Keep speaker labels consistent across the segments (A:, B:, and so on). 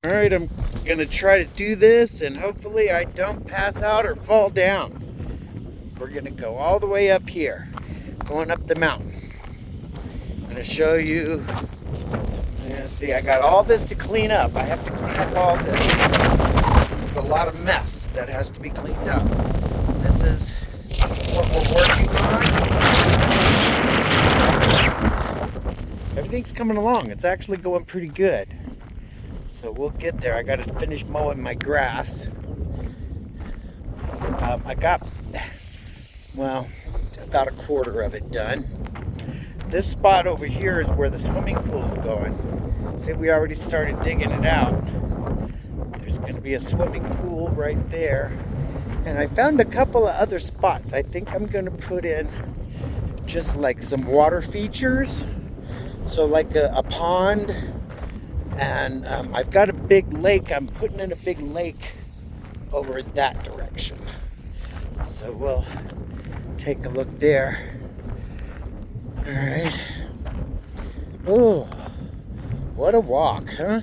A: All right, I'm gonna try to do this and hopefully I don't pass out or fall down. We're gonna go all the way up here, going up the mountain. I'm gonna show you. See, I got all this to clean up. I have to clean up all this. This is a lot of mess that has to be cleaned up. This is what we're working on. Everything's coming along. It's actually going pretty good. So we'll get there. I got to finish mowing my grass. I got, well, about a quarter of it done. This spot over here is where the swimming pool's going. See, we already started digging it out. There's going to be a swimming pool right there. And I found a couple of other spots. I think I'm going to put in just like some water features. So like a pond. And I've got a big lake. I'm putting in a big lake over that direction. So we'll take a look there. All right. Oh, what a walk, huh?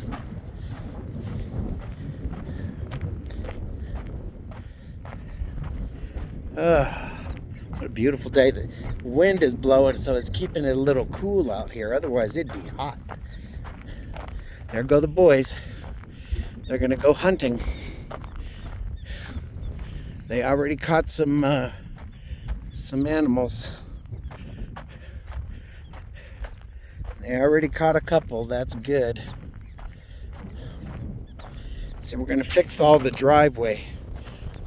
A: What a beautiful day. The wind is blowing, so it's keeping it a little cool out here. Otherwise, it'd be hot. There go the boys. They're gonna go hunting. They already caught some animals. They already caught a couple. That's good. So we're gonna fix all the driveway.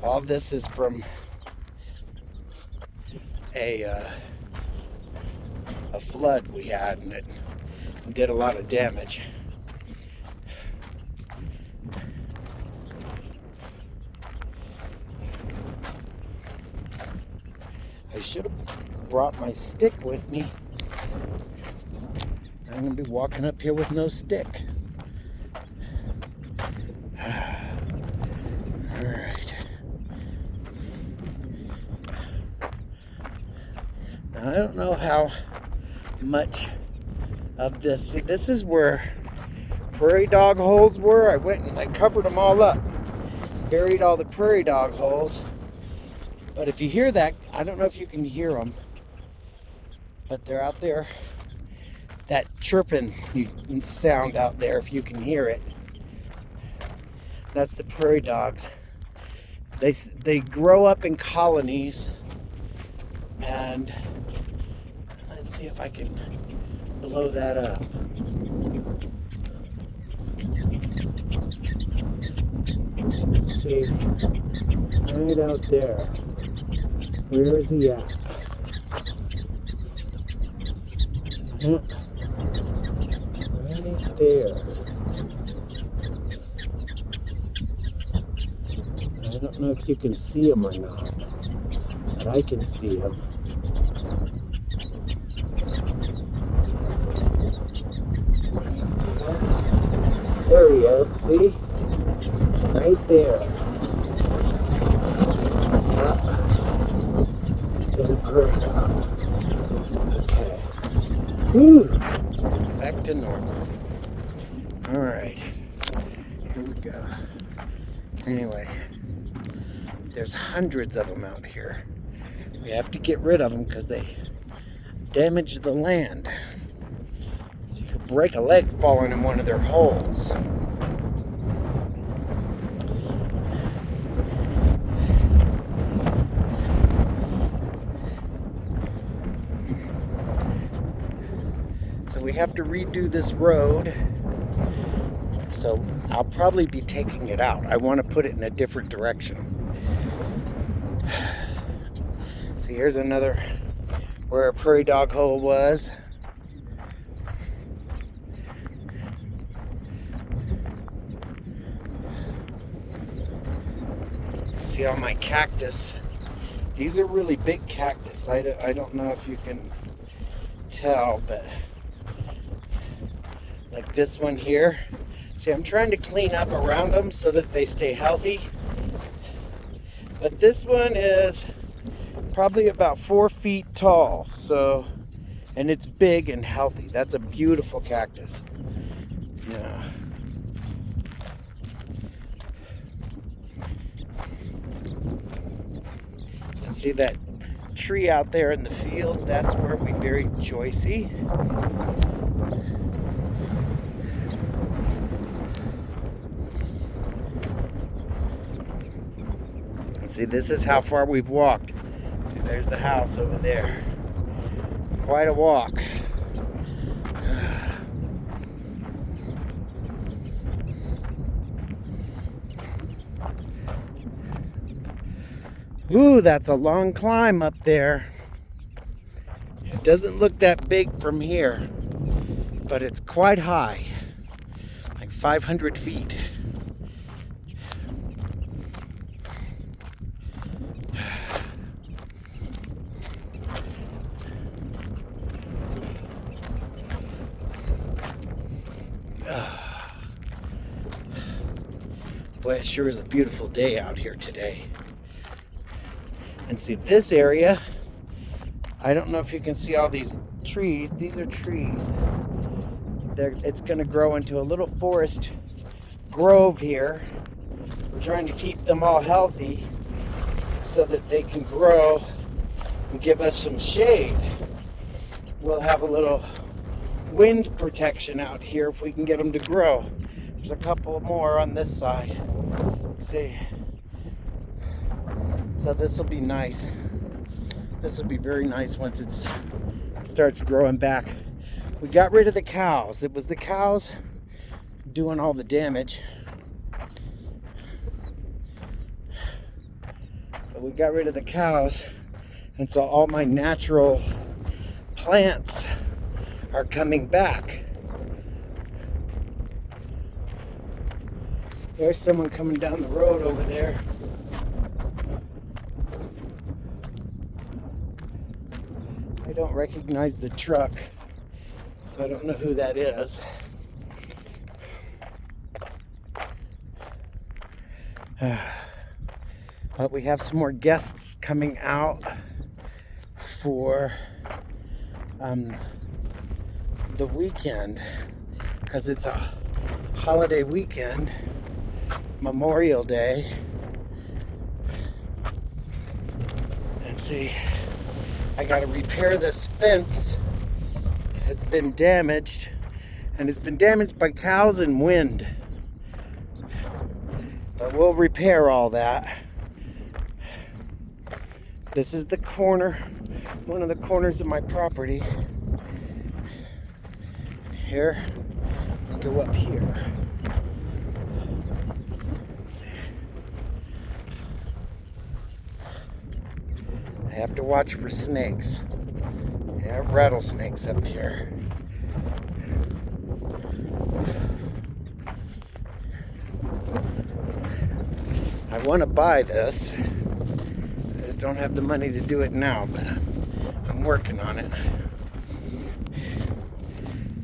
A: All this is from a flood we had, and it did a lot of damage. I should have brought my stick with me. I'm going to be walking up here with no stick. All right. Now, I don't know how much of this. See, this is where prairie dog holes were. I went and I covered them all up. Buried all the prairie dog holes. But if you hear that, I don't know if you can hear them, but they're out there. That chirping sound out there, if you can hear it, that's the prairie dogs. They grow up in colonies, and let's see if I can blow that up. Let's see, right out there. Where is he at? Right there. I don't know if you can see him or not, but I can see him. There he is, see? Right there. There's a prairie dog. Okay. Whew. Back to normal. Alright. Here we go. Anyway, there's hundreds of them out here. We have to get rid of them because they damage the land. So you could break a leg falling in one of their holes. So we have to redo this road. So I'll probably be taking it out. I want to put it in a different direction. See, here's another where a prairie dog hole was. See all my cactus. These are really big cactus. I don't know if you can tell, but like this one here. See, I'm trying to clean up around them so that they stay healthy. But this one is probably about 4 feet tall, so, and it's big and healthy. That's a beautiful cactus. Yeah. See that tree out there in the field? That's where we buried Joycey. See, this is how far we've walked. See, there's the house over there. Quite a walk. Ooh, that's a long climb up there. It doesn't look that big from here, but it's quite high, like 500 feet. Boy, it sure is a beautiful day out here today. And see this area, I don't know if you can see all these trees. These are trees. It's going to grow into a little forest grove here. We're trying to keep them all healthy so that they can grow and give us some shade. We'll have a little wind protection out here if we can get them to grow. There's a couple more on this side. See? So this will be nice. This will be very nice once it starts growing back. We got rid of the cows. It was the cows doing all the damage. But we got rid of the cows, and so all my natural plants are coming back. There's someone coming down the road over there. I don't recognize the truck, so I don't know who that is. But we have some more guests coming out for the weekend, because it's a holiday weekend, Memorial Day. And see, I gotta repair this fence. It's been damaged, and it's been damaged by cows and wind. But we'll repair all that. This is the corner, one of the corners of my property. Here, we go up here. I have to watch for snakes. I have rattlesnakes up here. I want to buy this. I just don't have the money to do it now, but I'm working on it.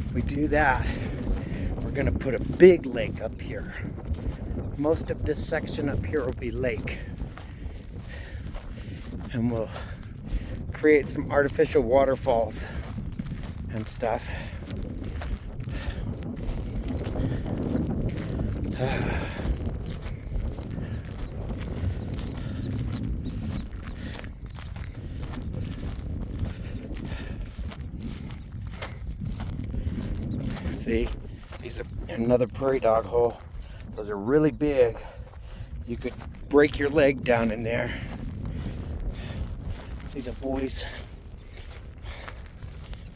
A: If we do that, we're going to put a big lake up here. Most of this section up here will be lake. And we'll create some artificial waterfalls and stuff. See, these are another prairie dog hole. Those are really big. You could break your leg down in there. See the boys.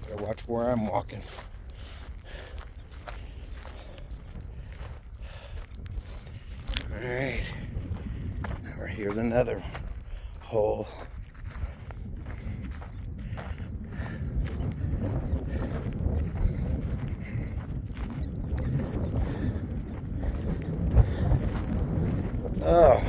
A: Gotta watch where I'm walking. Alright. Now here's another hole. Oh.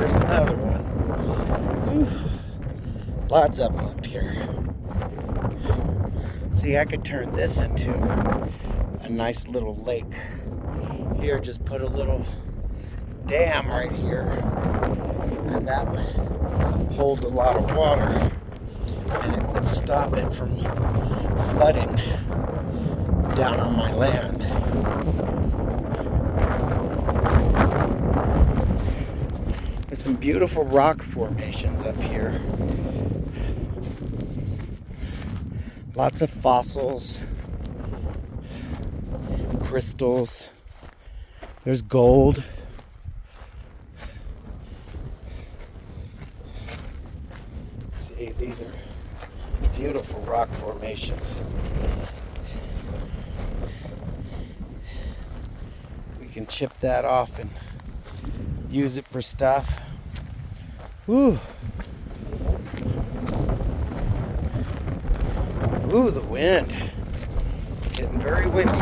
A: There's another one. Whew. Lots of them up here. See, I could turn this into a nice little lake. Here, just put a little dam right here, and that would hold a lot of water, and it would stop it from flooding. down on my land. There's some beautiful rock formations up here. Lots of fossils, crystals. There's gold. See, these are beautiful rock formations. We can chip that off and use it for stuff. Woo! Ooh, the wind. Getting very windy.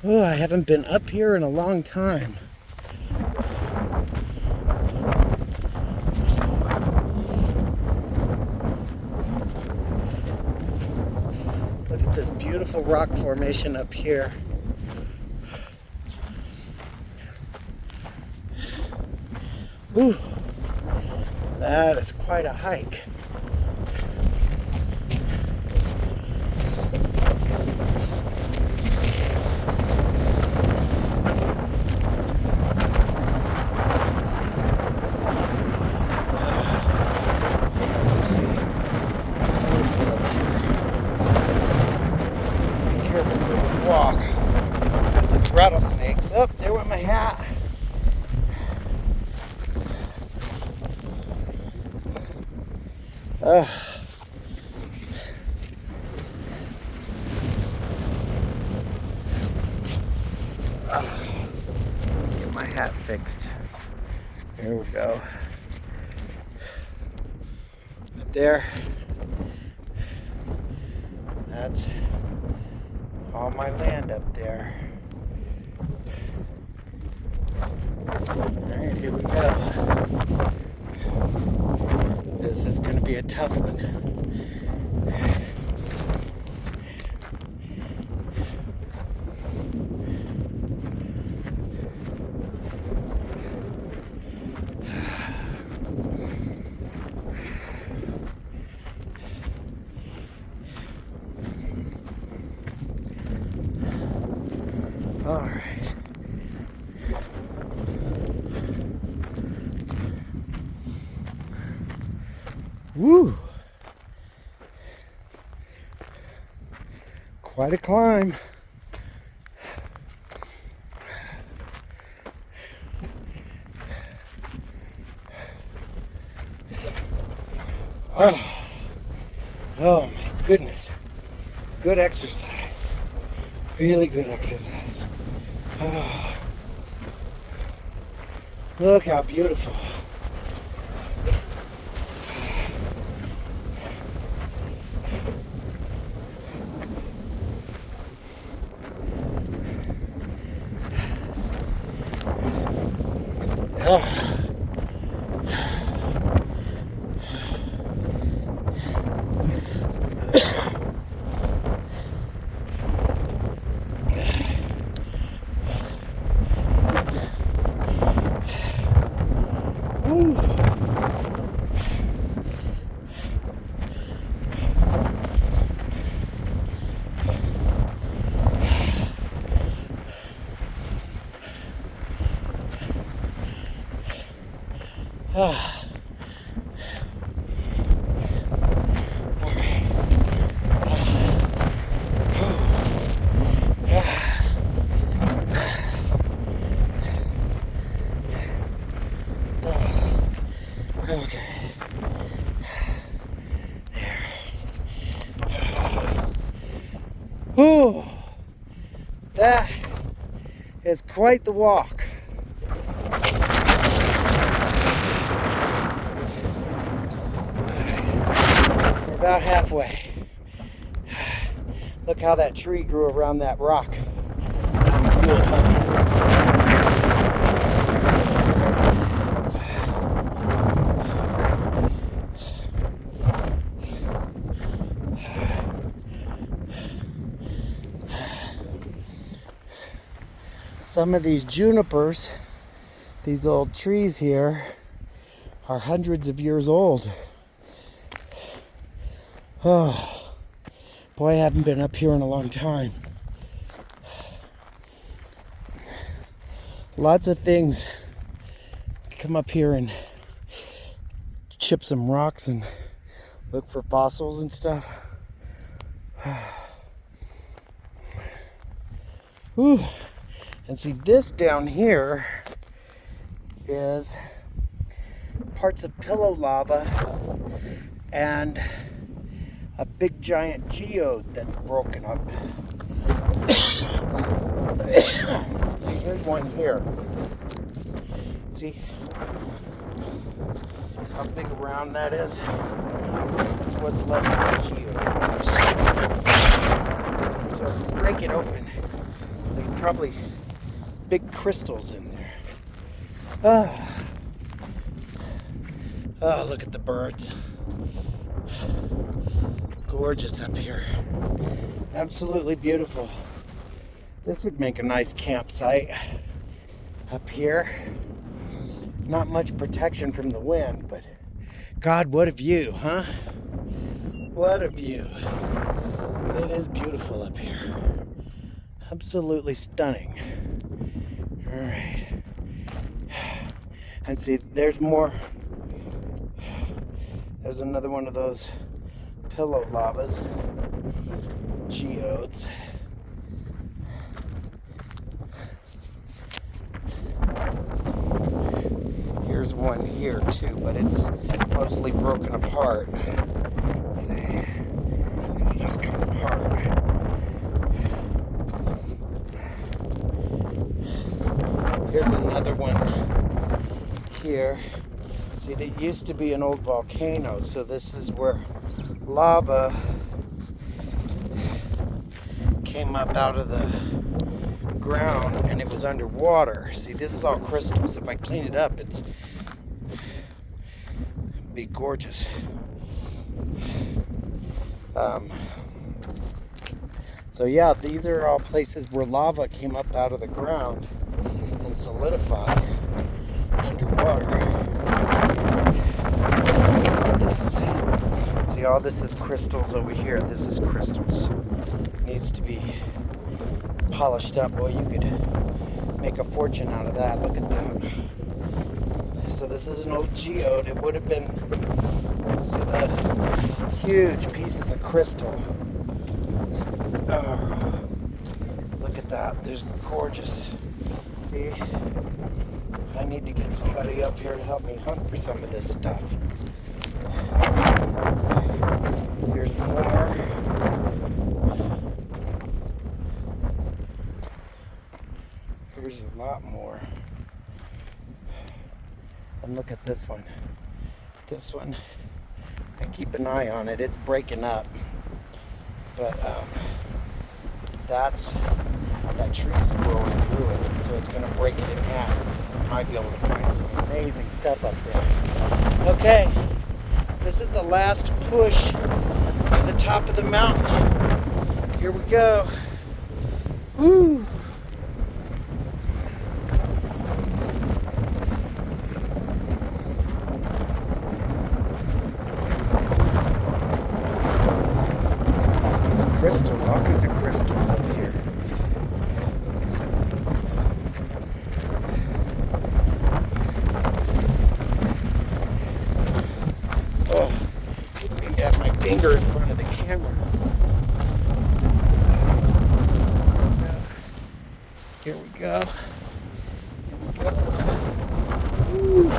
A: Oh, I haven't been up here in a long time. Look at this beautiful rock formation up here. Ooh, that is quite a hike. Walk. Got some rattlesnakes. Oh, there went my hat. Get my hat fixed. There we go. But there. That's all my land up there. Alright, here we go. This is going to be a tough one. All right. Woo! Quite a climb. Oh my goodness. Good exercise. Really good exercise. Oh. Look how beautiful. Oh. Okay. There. Oh, that is quite the walk. We're about halfway. Look how that tree grew around that rock. That's cool, huh? some of these junipers, these old trees here, are hundreds of years old. Oh, boy, I haven't been up here in a long time. Lots of things come up here and chip some rocks and look for fossils and stuff. Whew. And see, this down here is parts of pillow lava and a big giant geode that's broken up. See, here's one here. See how big around that is? That's what's left of the geode. So if you break it open, there's probably big crystals in there. Oh, look at the birds. Gorgeous up here. Absolutely beautiful. This would make a nice campsite up here. Not much protection from the wind, but God, what a view, huh? What a view. It is beautiful up here. Absolutely stunning. All right. And see, there's more. There's another one of those pillow lavas, geodes. Here's one here too, but it's mostly broken apart. See, it just come apart. Here's another one here. See, it used to be an old volcano, so this is where lava came up out of the ground and it was underwater. See, this is all crystals. If I clean it up, it's be gorgeous. So yeah, these are all places where lava came up out of the ground and solidified underwater. So this is, see, all this is crystals over here. This is crystals. Needs to be polished up. Well, you could make a fortune out of that. Look at that. So this is an old geode. It would have been, see that, huge pieces of crystal. Oh, look at that. There's gorgeous. See, I need to get somebody up here to help me hunt for some of this stuff. Here's more. Here's a lot more. And look at this one. This one, I keep an eye on it. It's breaking up. But that tree's growing through it, so it's going to break it in half. I might be able to find some amazing stuff up there. Okay, this is the last push to the top of the mountain. Here we go. Woo! Crystals, all kinds of crystals up here. Oh, didn't mean to have my finger in front of the camera. Here we go. Here we go. Woo.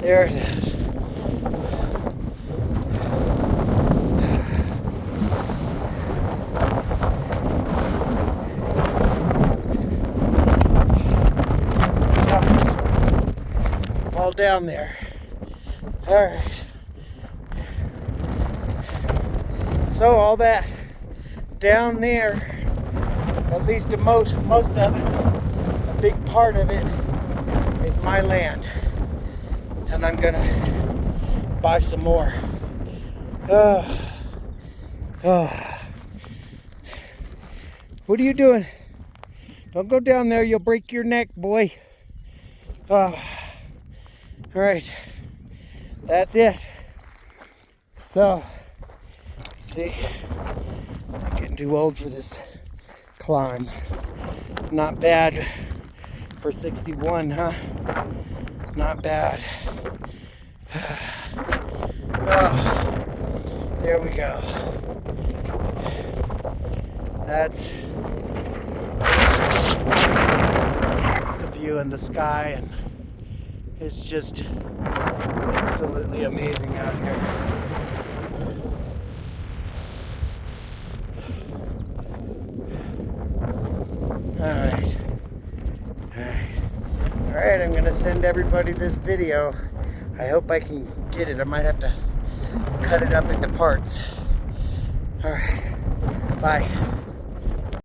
A: There it is. All down there. All right. So all that down there, at least most of it, a big part of it, is my land. And I'm gonna buy some more. What are you doing? Don't go down there, you'll break your neck, boy. All right, that's it. So, see, I'm getting too old for this climb. Not bad for 61, huh? Not bad. Oh, there we go. That's the view in the sky, and it's just absolutely amazing out here. All right, I'm gonna send everybody this video. I hope I can get it. I might have to cut it up into parts. All right, bye.